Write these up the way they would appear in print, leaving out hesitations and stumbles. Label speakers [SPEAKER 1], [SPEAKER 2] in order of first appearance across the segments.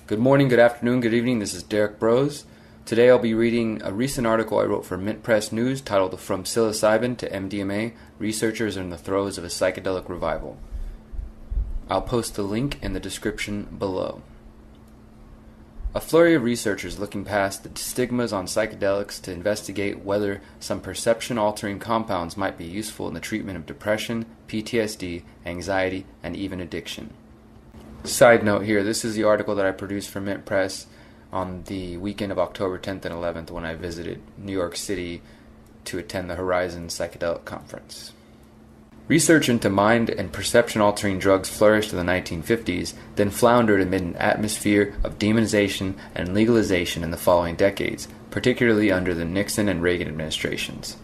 [SPEAKER 1] Good morning, good afternoon, good evening. This is Derek Bros. Today I'll be reading a recent article I wrote for Mint Press News titled From Psilocybin to MDMA, Researchers are in the Throes of a Psychedelic Revival. I'll post the link in the description below. A flurry of researchers looking past the stigmas on psychedelics to investigate whether some perception-altering compounds might be useful in the treatment of depression, PTSD, anxiety, and even addiction. Side note here, this is the article that I produced for Mint Press on the weekend of October 10th and 11th when I visited New York City to attend the Horizon Psychedelic Conference. Research into mind and perception-altering drugs flourished in the 1950s, then floundered amid an atmosphere of demonization and legalization in the following decades, particularly under the Nixon and Reagan administrations.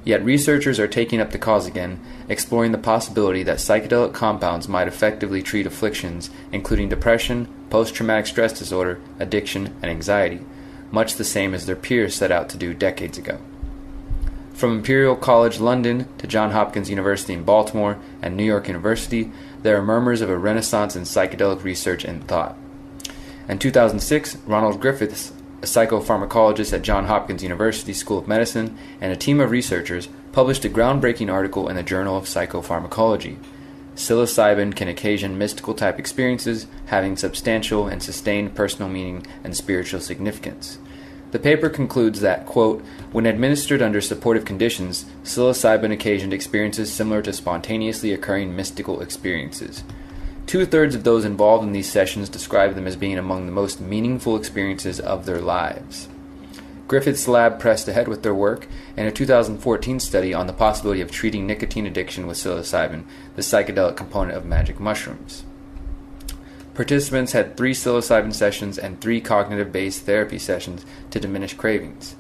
[SPEAKER 1] Yet researchers are taking up the cause again, exploring the possibility that psychedelic compounds might effectively treat afflictions, including depression, post-traumatic stress disorder, addiction, and anxiety, much the same as their peers set out to do decades ago. From Imperial College London to Johns Hopkins University in Baltimore and New York University, there are murmurs of a renaissance in psychedelic research and thought. In 2006, Ronald Griffiths, a psychopharmacologist at Johns Hopkins University School of Medicine, and a team of researchers published a groundbreaking article in the Journal of Psychopharmacology. Psilocybin can occasion mystical-type experiences, having substantial and sustained personal meaning and spiritual significance. The paper concludes that, quote, when administered under supportive conditions, psilocybin occasioned experiences similar to spontaneously occurring mystical experiences. 2/3 of those involved in these sessions describe them as being among the most meaningful experiences of their lives. Griffith's lab pressed ahead with their work in a 2014 study on the possibility of treating nicotine addiction with psilocybin, the psychedelic component of magic mushrooms. Participants had 3 psilocybin sessions and 3 cognitive-based therapy sessions to diminish cravings.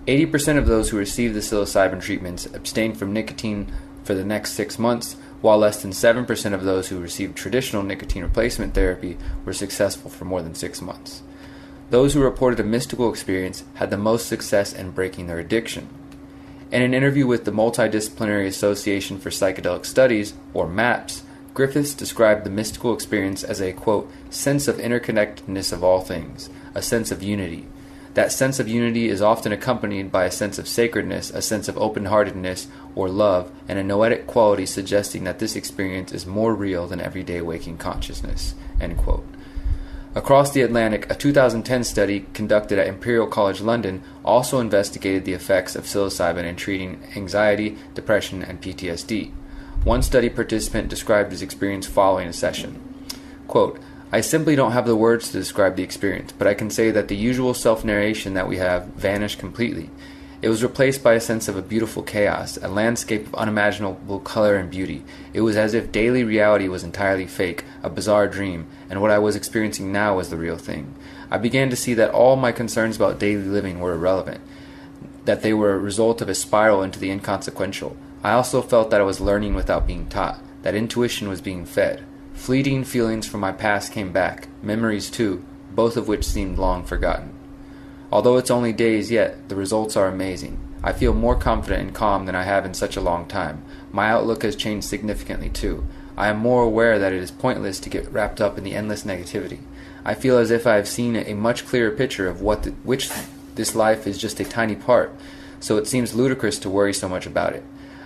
[SPEAKER 1] 80% of those who received the psilocybin treatments abstained from nicotine for the next 6 months, while less than 7% of those who received traditional nicotine replacement therapy were successful for more than 6 months. Those who reported a mystical experience had the most success in breaking their addiction. In an interview with the Multidisciplinary Association for Psychedelic Studies, or MAPS, Griffiths described the mystical experience as a, quote, sense of interconnectedness of all things, a sense of unity. That sense of unity is often accompanied by a sense of sacredness, a sense of open-heartedness or love, and a noetic quality suggesting that this experience is more real than everyday waking consciousness, end quote. Across the Atlantic, a 2010 study conducted at Imperial College London also investigated the effects of psilocybin in treating anxiety, depression, and PTSD. One study participant described his experience following a session. Quote, I simply don't have the words to describe the experience, but I can say that the usual self-narration that we have vanished completely. It was replaced by a sense of a beautiful chaos, a landscape of unimaginable color and beauty. It was as if daily reality was entirely fake, a bizarre dream, and what I was experiencing now was the real thing. I began to see that all my concerns about daily living were irrelevant, that they were a result of a spiral into the inconsequential. I also felt that I was learning without being taught, that intuition was being fed. Fleeting feelings from my past came back, memories too, both of which seemed long forgotten. Although it's only days yet, the results are amazing. I feel more confident and calm than I have in such a long time. My outlook has changed significantly too. I am more aware that it is pointless to get wrapped up in the endless negativity. I feel as if I have seen a much clearer picture of which this life is just a tiny part, so it seems ludicrous to worry so much about it.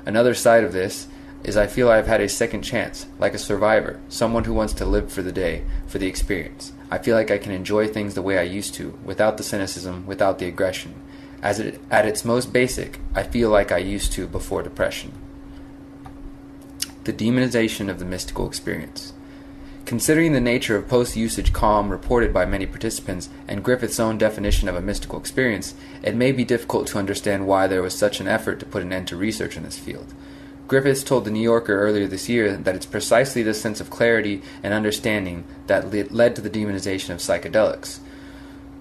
[SPEAKER 1] Another side of this is I feel I have had a second chance, like a survivor, someone who wants to live for the day, for the experience. I feel like I can enjoy things the way I used to, without the cynicism, without the aggression. At its most basic, I feel like I used to before depression. The demonization of the mystical experience. Considering the nature of post-usage calm reported by many participants and Griffith's own definition of a mystical experience, it may be difficult to understand why there was such an effort to put an end to research in this field. Griffiths told The New Yorker earlier this year that it's precisely this sense of clarity and understanding that led to the demonization of psychedelics.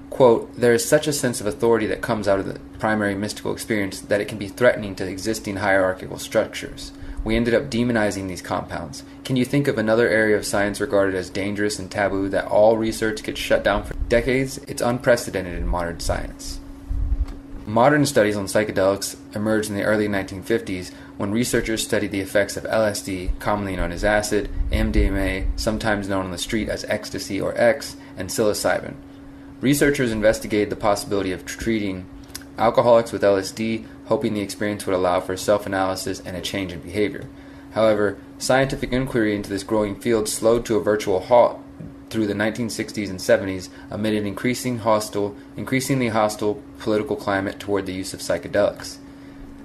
[SPEAKER 1] Quote, there is such a sense of authority that comes out of the primary mystical experience that it can be threatening to existing hierarchical structures. We ended up demonizing these compounds. Can you think of another area of science regarded as dangerous and taboo that all research gets shut down for decades? It's unprecedented in modern science. Modern studies on psychedelics emerged in the early 1950s when researchers studied the effects of LSD, commonly known as acid, MDMA, sometimes known on the street as ecstasy or X, and psilocybin. Researchers investigated the possibility of treating alcoholics with LSD, hoping the experience would allow for self-analysis and a change in behavior. However, scientific inquiry into this growing field slowed to a virtual halt through the 1960s and 70s amid an increasingly hostile political climate toward the use of psychedelics.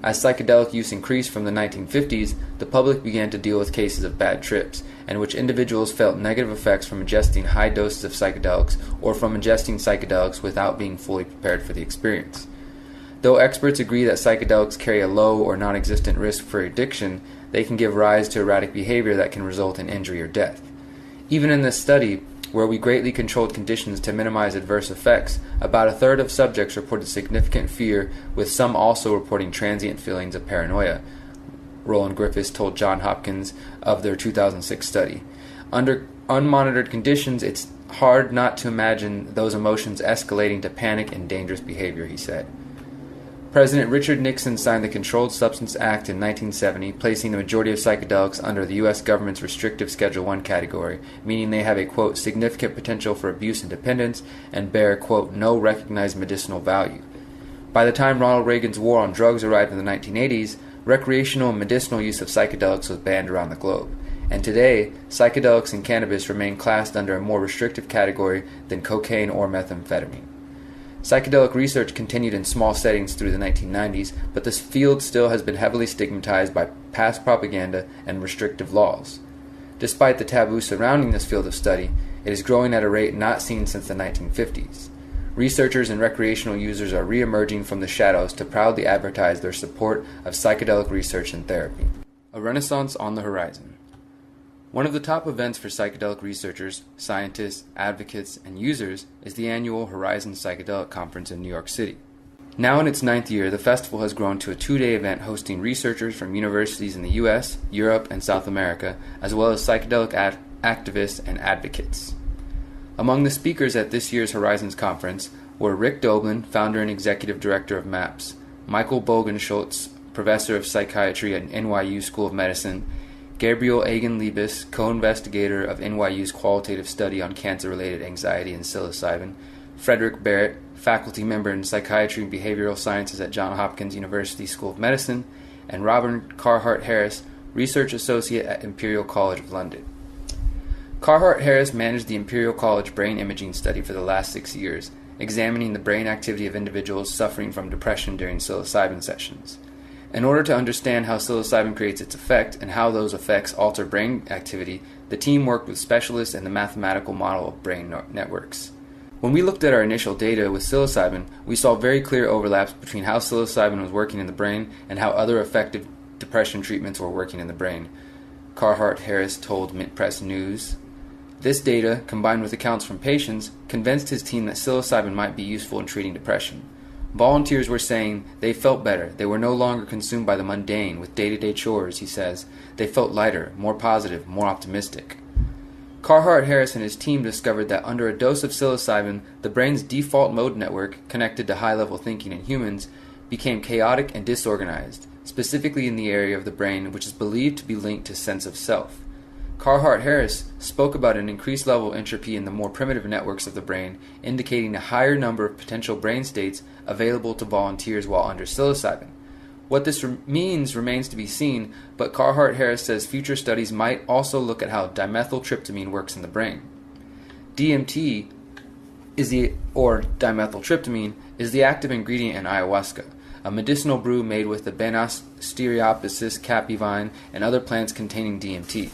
[SPEAKER 1] As psychedelic use increased from the 1950s, the public began to deal with cases of bad trips, in which individuals felt negative effects from ingesting high doses of psychedelics or from ingesting psychedelics without being fully prepared for the experience. Though experts agree that psychedelics carry a low or non-existent risk for addiction, they can give rise to erratic behavior that can result in injury or death. Even in this study, where we greatly controlled conditions to minimize adverse effects, about a third of subjects reported significant fear, with some also reporting transient feelings of paranoia, Roland Griffiths told Johns Hopkins of their 2006 study. Under unmonitored conditions, it's hard not to imagine those emotions escalating to panic and dangerous behavior, he said. President Richard Nixon signed the Controlled Substance Act in 1970, placing the majority of psychedelics under the U.S. government's restrictive Schedule I category, meaning they have a, quote, significant potential for abuse and dependence, and bear, quote, no recognized medicinal value. By the time Ronald Reagan's war on drugs arrived in the 1980s, recreational and medicinal use of psychedelics was banned around the globe. And today, psychedelics and cannabis remain classed under a more restrictive category than cocaine or methamphetamine. Psychedelic research continued in small settings through the 1990s, but this field still has been heavily stigmatized by past propaganda and restrictive laws. Despite the taboo surrounding this field of study, it is growing at a rate not seen since the 1950s. Researchers and recreational users are re-emerging from the shadows to proudly advertise their support of psychedelic research and therapy. A renaissance on the horizon. One of the top events for psychedelic researchers, scientists, advocates, and users is the annual Horizon Psychedelic Conference in New York City. Now in its 9th year, the festival has grown to a 2-day event hosting researchers from universities in the U.S., Europe, and South America, as well as psychedelic activists and advocates. Among the speakers at this year's Horizons Conference were Rick Doblin, founder and executive director of MAPS, Michael Bogenschutz, professor of psychiatry at NYU School of Medicine, Gabriel Egan-Liebes, co-investigator of NYU's qualitative study on cancer-related anxiety and psilocybin, Frederick Barrett, faculty member in psychiatry and behavioral sciences at Johns Hopkins University School of Medicine, and Robert Carhart Harris, research associate at Imperial College of London. Carhart Harris managed the Imperial College brain imaging study for the last 6 years, examining the brain activity of individuals suffering from depression during psilocybin sessions. In order to understand how psilocybin creates its effect and how those effects alter brain activity, the team worked with specialists in the mathematical model of brain networks. When we looked at our initial data with psilocybin, we saw very clear overlaps between how psilocybin was working in the brain and how other effective depression treatments were working in the brain, Carhart Harris told Mint Press News. This data, combined with accounts from patients, convinced his team that psilocybin might be useful in treating depression. Volunteers were saying they felt better. They were no longer consumed by the mundane with day-to-day chores, he says. They felt lighter, more positive, more optimistic. Carhart Harris and his team discovered that under a dose of psilocybin, the brain's default mode network, connected to high-level thinking in humans, became chaotic and disorganized, specifically in the area of the brain which is believed to be linked to sense of self. Carhart Harris spoke about an increased level of entropy in the more primitive networks of the brain, indicating a higher number of potential brain states available to volunteers while under psilocybin. What this means remains to be seen, but Carhart Harris says future studies might also look at how dimethyltryptamine works in the brain. DMT dimethyltryptamine is the active ingredient in ayahuasca, a medicinal brew made with the Banisteriopsis caapi vine and other plants containing DMT.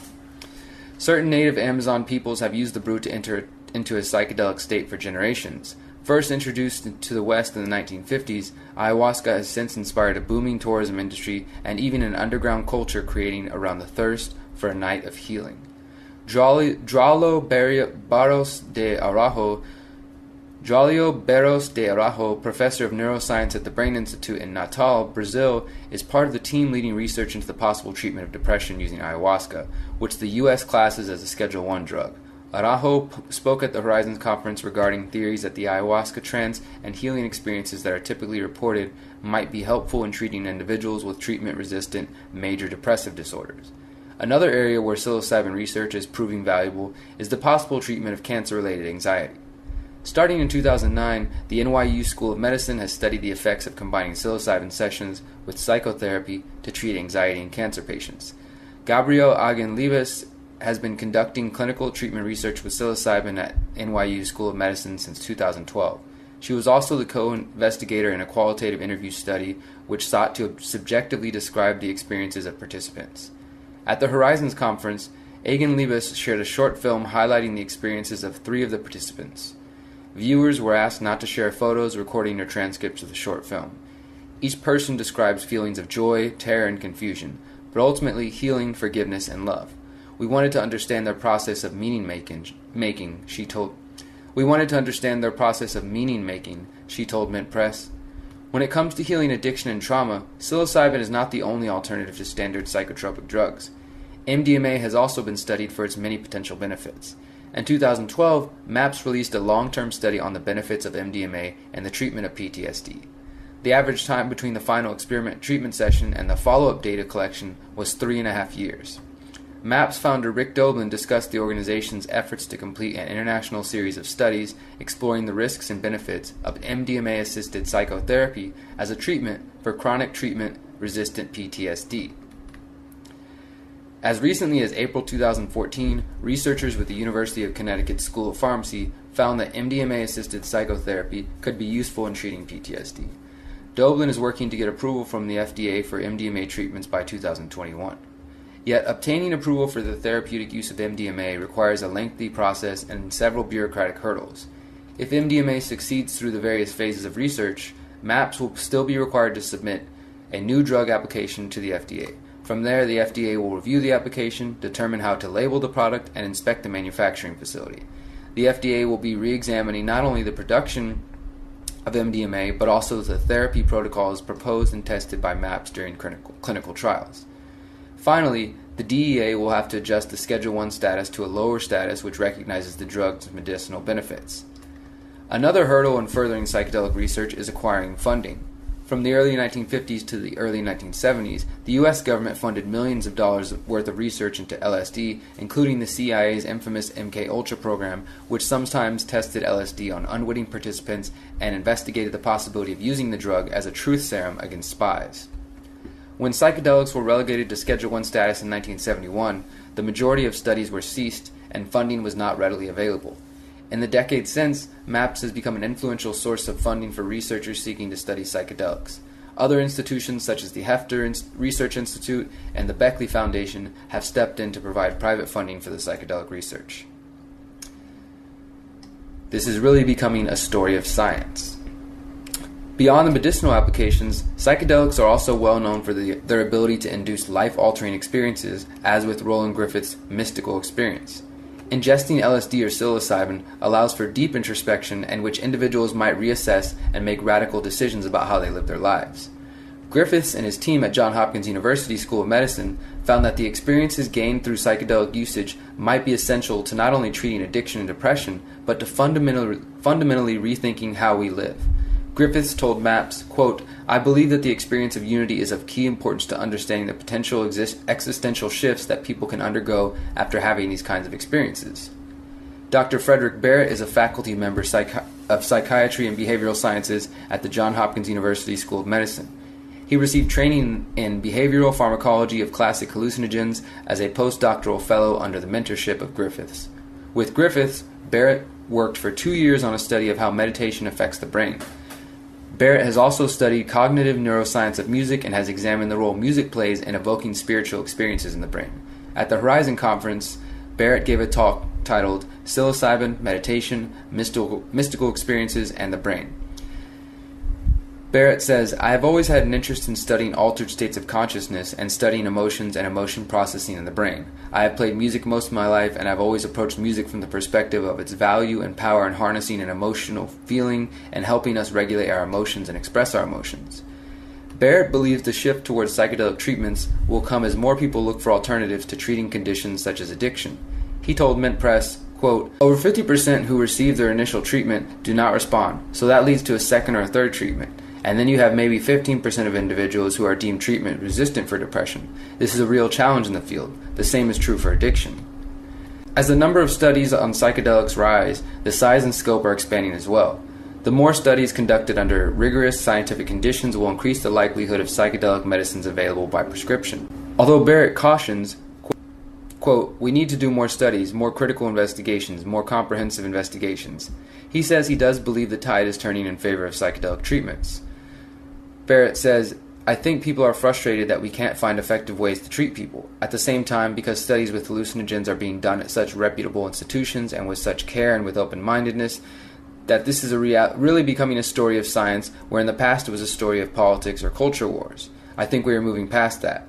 [SPEAKER 1] Certain native Amazon peoples have used the brew to enter into a psychedelic state for generations. First introduced to the West in the 1950s, ayahuasca has since inspired a booming tourism industry and even an underground culture creating around the thirst for a night of healing. Draulio Barros de Araujo, professor of neuroscience at the Brain Institute in Natal, Brazil, is part of the team leading research into the possible treatment of depression using ayahuasca, which the U.S. classes as a Schedule I drug, Araujo spoke at the Horizons Conference regarding theories that the ayahuasca trance and healing experiences that are typically reported might be helpful in treating individuals with treatment-resistant major depressive disorders. Another area where psilocybin research is proving valuable is the possible treatment of cancer-related anxiety. Starting in 2009, the NYU School of Medicine has studied the effects of combining psilocybin sessions with psychotherapy to treat anxiety in cancer patients. Gabrielle Aguin-Levis has been conducting clinical treatment research with psilocybin at NYU School of Medicine since 2012. She was also the co-investigator in a qualitative interview study which sought to subjectively describe the experiences of participants. At the Horizons Conference, Aguin-Levis shared a short film highlighting the experiences of 3 of the participants. Viewers were asked not to share photos, recording, or transcripts of the short film. Each person describes feelings of joy, terror, and confusion, but ultimately healing, forgiveness, and love. We wanted to understand their process of meaning making, she told Mint Press. When it comes to healing addiction and trauma, psilocybin is not the only alternative to standard psychotropic drugs. MDMA has also been studied for its many potential benefits. In 2012, MAPS released a long-term study on the benefits of MDMA and the treatment of PTSD. The average time between the final experiment treatment session and the follow-up data collection was 3.5 years. MAPS founder Rick Doblin discussed the organization's efforts to complete an international series of studies exploring the risks and benefits of MDMA-assisted psychotherapy as a treatment for chronic treatment-resistant PTSD. As recently as April 2014, researchers with the University of Connecticut School of Pharmacy found that MDMA-assisted psychotherapy could be useful in treating PTSD. Doblin is working to get approval from the FDA for MDMA treatments by 2021. Yet, obtaining approval for the therapeutic use of MDMA requires a lengthy process and several bureaucratic hurdles. If MDMA succeeds through the various phases of research, MAPS will still be required to submit a new drug application to the FDA. From there, the FDA will review the application, determine how to label the product, and inspect the manufacturing facility. The FDA will be re-examining not only the production of MDMA, but also the therapy protocols proposed and tested by MAPS during clinical trials. Finally, the DEA will have to adjust the Schedule I status to a lower status which recognizes the drug's medicinal benefits. Another hurdle in furthering psychedelic research is acquiring funding. From the early 1950s to the early 1970s, the U.S. government funded millions of dollars worth of research into LSD, including the CIA's infamous MKUltra program, which sometimes tested LSD on unwitting participants and investigated the possibility of using the drug as a truth serum against spies. When psychedelics were relegated to Schedule I status in 1971, the majority of studies were ceased and funding was not readily available. In the decades since, MAPS has become an influential source of funding for researchers seeking to study psychedelics. Other institutions such as the Hefter Research Institute and the Beckley Foundation have stepped in to provide private funding for the psychedelic research. This is really becoming a story of science. Beyond the medicinal applications, psychedelics are also well known for their ability to induce life-altering experiences, as with Roland Griffith's mystical experience. Ingesting LSD or psilocybin allows for deep introspection in which individuals might reassess and make radical decisions about how they live their lives. Griffiths and his team at Johns Hopkins University School of Medicine found that the experiences gained through psychedelic usage might be essential to not only treating addiction and depression, but to fundamentally rethinking how we live. Griffiths told MAPS, quote, "I believe that the experience of unity is of key importance to understanding the potential existential shifts that people can undergo after having these kinds of experiences." Dr. Frederick Barrett is a faculty member of psychiatry and behavioral sciences at the Johns Hopkins University School of Medicine. He received training in behavioral pharmacology of classic hallucinogens as a postdoctoral fellow under the mentorship of Griffiths. With Griffiths, Barrett worked for 2 years on a study of how meditation affects the brain. Barrett has also studied cognitive neuroscience of music and has examined the role music plays in evoking spiritual experiences in the brain. At the Horizon Conference, Barrett gave a talk titled Psilocybin, Meditation, Mystical Experiences, and the Brain. Barrett says, "I have always had an interest in studying altered states of consciousness and studying emotions and emotion processing in the brain. I have played music most of my life, and I've always approached music from the perspective of its value and power in harnessing an emotional feeling and helping us regulate our emotions and express our emotions." Barrett believes the shift towards psychedelic treatments will come as more people look for alternatives to treating conditions such as addiction. He told Mint Press, Quote, over 50% who receive their initial treatment do not respond, so that leads to a second or third treatment. And then you have maybe 15% of individuals who are deemed treatment resistant for depression. This is a real challenge in the field. The same is true for addiction. As the number of studies on psychedelics rise, the size and scope are expanding as well. The more studies conducted under rigorous scientific conditions will increase the likelihood of psychedelic medicines available by prescription. Although Barrett cautions, quote, we need to do more studies, more critical investigations, more comprehensive investigations. He says he does believe the tide is turning in favor of psychedelic treatments. Barrett says, I think people are frustrated that we can't find effective ways to treat people. At the same time, because studies with hallucinogens are being done at such reputable institutions and with such care and with open-mindedness, that this is really becoming a story of science, where in the past it was a story of politics or culture wars. I think we are moving past that.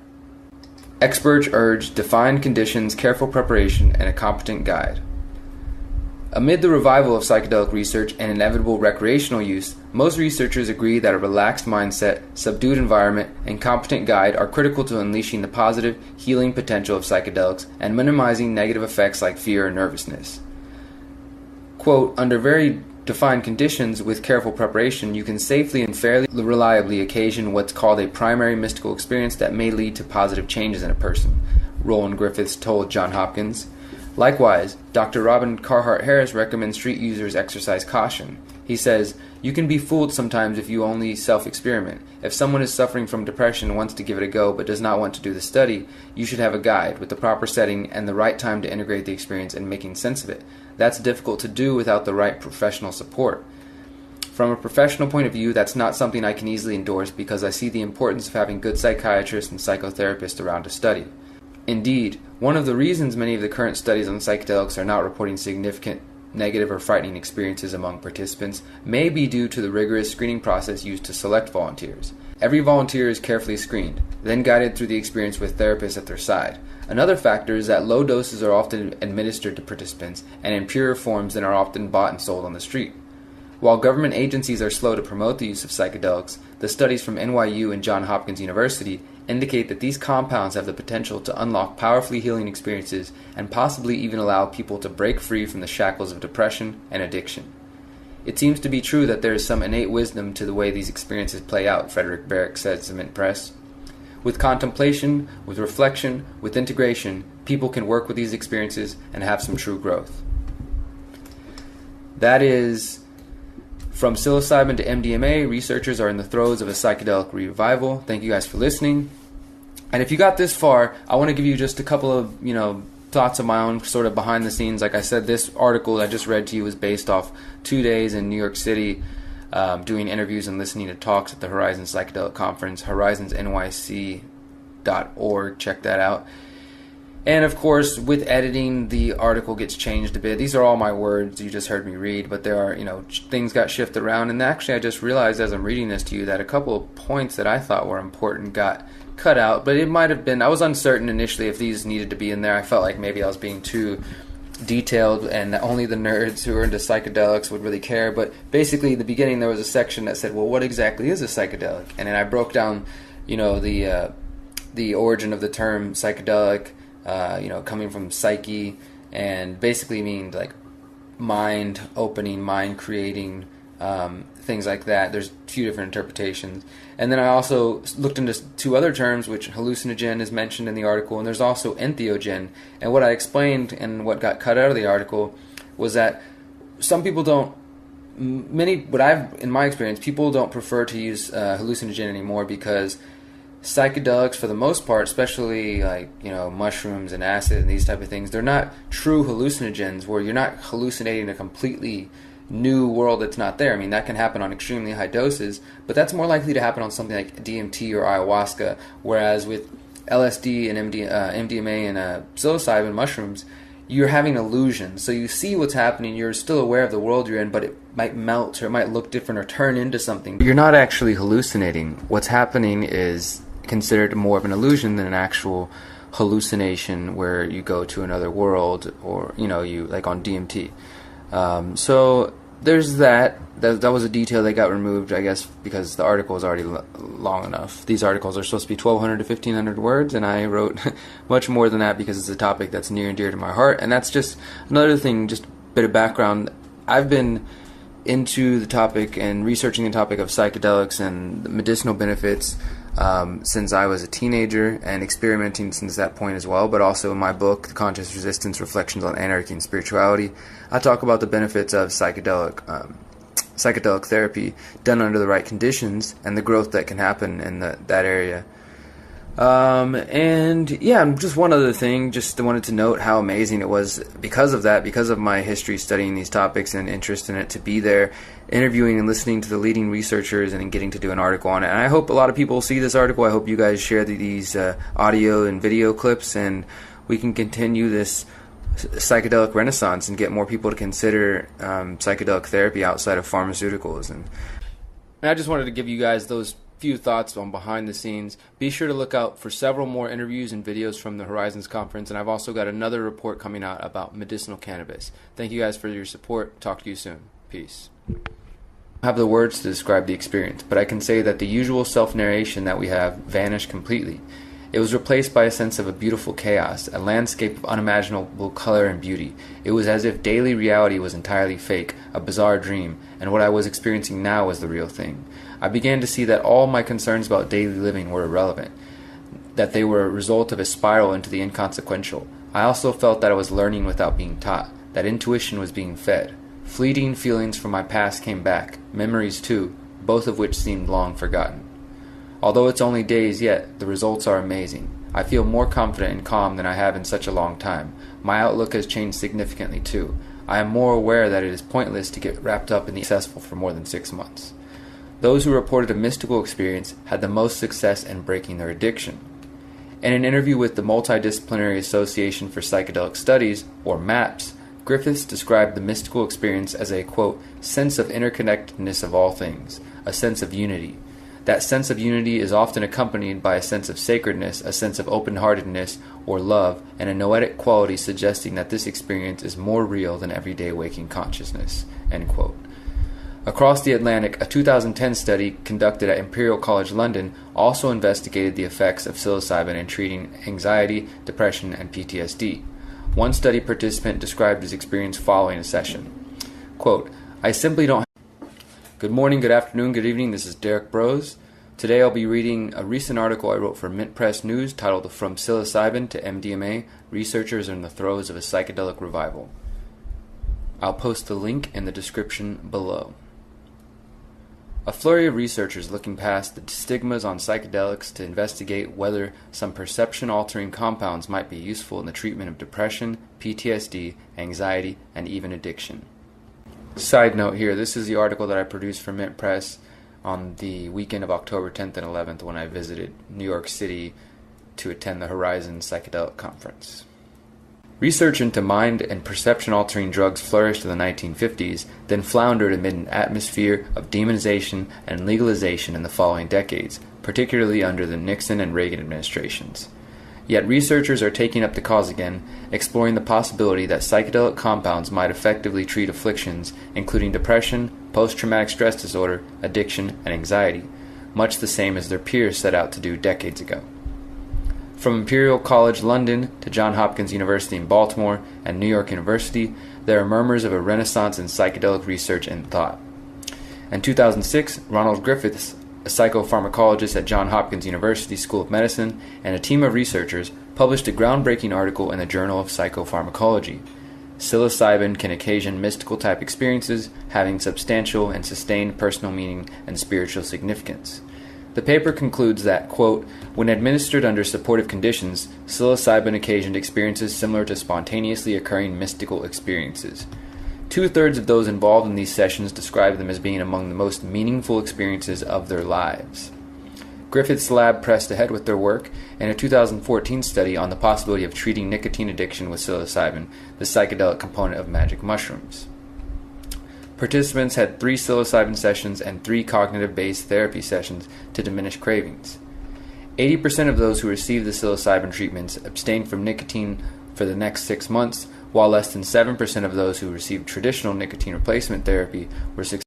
[SPEAKER 1] Experts urge defined conditions, careful preparation, and a competent guide. Amid the revival of psychedelic research and inevitable recreational use, most researchers agree that a relaxed mindset, subdued environment, and competent guide are critical to unleashing the positive, healing potential of psychedelics and minimizing negative effects like fear or nervousness. Quote, under very defined conditions with careful preparation, you can safely and fairly reliably occasion what's called a primary mystical experience that may lead to positive changes in a person, Roland Griffiths told Johns Hopkins. Likewise, Dr. Robin Carhart Harris recommends street users exercise caution. He says, you can be fooled sometimes if you only self-experiment. If someone is suffering from depression and wants to give it a go but does not want to do the study, you should have a guide with the proper setting and the right time to integrate the experience and making sense of it. That's difficult to do without the right professional support. From a professional point of view, that's not something I can easily endorse because I see the importance of having good psychiatrists and psychotherapists around to study. Indeed, one of the reasons many of the current studies on psychedelics are not reporting significant negative or frightening experiences among participants may be due to the rigorous screening process used to select volunteers. Every volunteer is carefully screened, then guided through the experience with therapists at their side. Another factor is that low doses are often administered to participants and in purer forms than are often bought and sold on the street. While government agencies are slow to promote the use of psychedelics, the studies from NYU and Johns Hopkins University indicate that these compounds have the potential to unlock powerfully healing experiences and possibly even allow people to break free from the shackles of depression and addiction. It seems to be true that there is some innate wisdom to the way these experiences play out, Frederick Barrett said to Mint Press. With contemplation, with reflection, with integration, people can work with these experiences and have some true growth. That is, from psilocybin to MDMA, researchers are in the throes of a psychedelic revival. Thank you guys for listening. And if you got this far, I want to give you just a couple of, thoughts of my own sort of behind the scenes. Like I said, this article I just read to you was based off 2 days in New York City, doing interviews and listening to talks at the Horizons Psychedelic Conference, horizonsnyc.org. Check that out. And of course, with editing, the article gets changed a bit. These are all my words you just heard me read, but there are, things got shifted around. And actually, I just realized as I'm reading this to you that a couple of points that I thought were important got cut out. But it might have been, I was uncertain initially if these needed to be in there. I felt like maybe I was being too detailed and only the nerds who are into psychedelics would really care. But basically, in the beginning, there was a section that said, well, what exactly is a psychedelic? And then I broke down, the origin of the term psychedelic, coming from psyche, and basically mean like mind opening, mind creating, things like that. There's a few different interpretations. And then I also looked into two other terms, which hallucinogen is mentioned in the article, and there's also entheogen. And what I explained and what got cut out of the article was that some people don't, in my experience, people don't prefer to use hallucinogen anymore because psychedelics, for the most part, especially like mushrooms and acid and these type of things, they're not true hallucinogens where you're not hallucinating a completely new world that's not there. I mean, that can happen on extremely high doses, but that's more likely to happen on something like DMT or ayahuasca. Whereas with LSD and MDMA and psilocybin mushrooms, you're having illusions. So you see what's happening, you're still aware of the world you're in, but it might melt or it might look different or turn into something. You're not actually hallucinating. What's happening is considered more of an illusion than an actual hallucination where you go to another world or, you like on DMT. So there's that. That was a detail that got removed, I guess, because the article is already long enough. These articles are supposed to be 1,200 to 1,500 words, and I wrote much more than that because it's a topic that's near and dear to my heart. And that's just another thing, just a bit of background. I've been into the topic and researching the topic of psychedelics and the medicinal benefits since I was a teenager, and experimenting since that point as well. But also in my book, The Conscious Resistance, Reflections on Anarchy and Spirituality, I talk about the benefits of psychedelic therapy done under the right conditions and the growth that can happen in that area. And yeah, just one other thing, just wanted to note how amazing it was because of my history studying these topics and interest in it, to be there interviewing and listening to the leading researchers and getting to do an article on it. And I hope a lot of people see this article. I hope you guys share these audio and video clips, and we can continue this psychedelic renaissance and get more people to consider psychedelic therapy outside of pharmaceuticals. And I just wanted to give you guys those few thoughts on behind the scenes. Be sure to look out for several more interviews and videos from the Horizons Conference, and I've also got another report coming out about medicinal cannabis. Thank you guys for your support. Talk to you soon. Peace. I have the words to describe the experience, but I can say that the usual self-narration that we have vanished completely. It was replaced by a sense of a beautiful chaos, a landscape of unimaginable color and beauty. It was as if daily reality was entirely fake, a bizarre dream, and what I was experiencing now was the real thing. I began to see that all my concerns about daily living were irrelevant, that they were a result of a spiral into the inconsequential. I also felt that I was learning without being taught, that intuition was being fed. Fleeting feelings from my past came back, memories too, both of which seemed long forgotten. Although it's only days yet, the results are amazing. I feel more confident and calm than I have in such a long time. My outlook has changed significantly too. I am more aware that it is pointless to get wrapped up in the successful for more than 6 months. Those who reported a mystical experience had the most success in breaking their addiction. In an interview with the Multidisciplinary Association for Psychedelic Studies, or MAPS, Griffiths described the mystical experience as a, quote, sense of interconnectedness of all things, a sense of unity. That sense of unity is often accompanied by a sense of sacredness, a sense of open-heartedness or love, and a noetic quality suggesting that this experience is more real than everyday waking consciousness, end quote. Across the Atlantic, a 2010 study conducted at Imperial College London also investigated the effects of psilocybin in treating anxiety, depression, and PTSD. One study participant described his experience following a session. Quote, I simply don't. Good morning, good afternoon, good evening. This is Derek Bros. Today I'll be reading a recent article I wrote for Mint Press News titled From Psilocybin to MDMA, Researchers are in the Throes of a Psychedelic Revival. I'll post the link in the description below. A flurry of researchers looking past the stigmas on psychedelics to investigate whether some perception-altering compounds might be useful in the treatment of depression, PTSD, anxiety, and even addiction. Side note here, this is the article that I produced for Mint Press on the weekend of October 10th and 11th when I visited New York City to attend the Horizons Psychedelic Conference. Research into mind and perception-altering drugs flourished in the 1950s, then floundered amid an atmosphere of demonization and legalization in the following decades, particularly under the Nixon and Reagan administrations. Yet researchers are taking up the cause again, exploring the possibility that psychedelic compounds might effectively treat afflictions, including depression, post-traumatic stress disorder, addiction, and anxiety, much the same as their peers set out to do decades ago. From Imperial College London to Johns Hopkins University in Baltimore and New York University, there are murmurs of a renaissance in psychedelic research and thought. In 2006, Ronald Griffiths, a psychopharmacologist at Johns Hopkins University School of Medicine, and a team of researchers published a groundbreaking article in the Journal of Psychopharmacology. Psilocybin can occasion mystical-type experiences having substantial and sustained personal meaning and spiritual significance. The paper concludes that, quote, when administered under supportive conditions, psilocybin occasioned experiences similar to spontaneously occurring mystical experiences. 2/3 of those involved in these sessions describe them as being among the most meaningful experiences of their lives. Griffith's lab pressed ahead with their work in a 2014 study on the possibility of treating nicotine addiction with psilocybin, the psychedelic component of magic mushrooms. Participants had 3 psilocybin sessions and 3 cognitive-based therapy sessions to diminish cravings. 80% of those who received the psilocybin treatments abstained from nicotine for the next 6 months, while less than 7% of those who received traditional nicotine replacement therapy were successful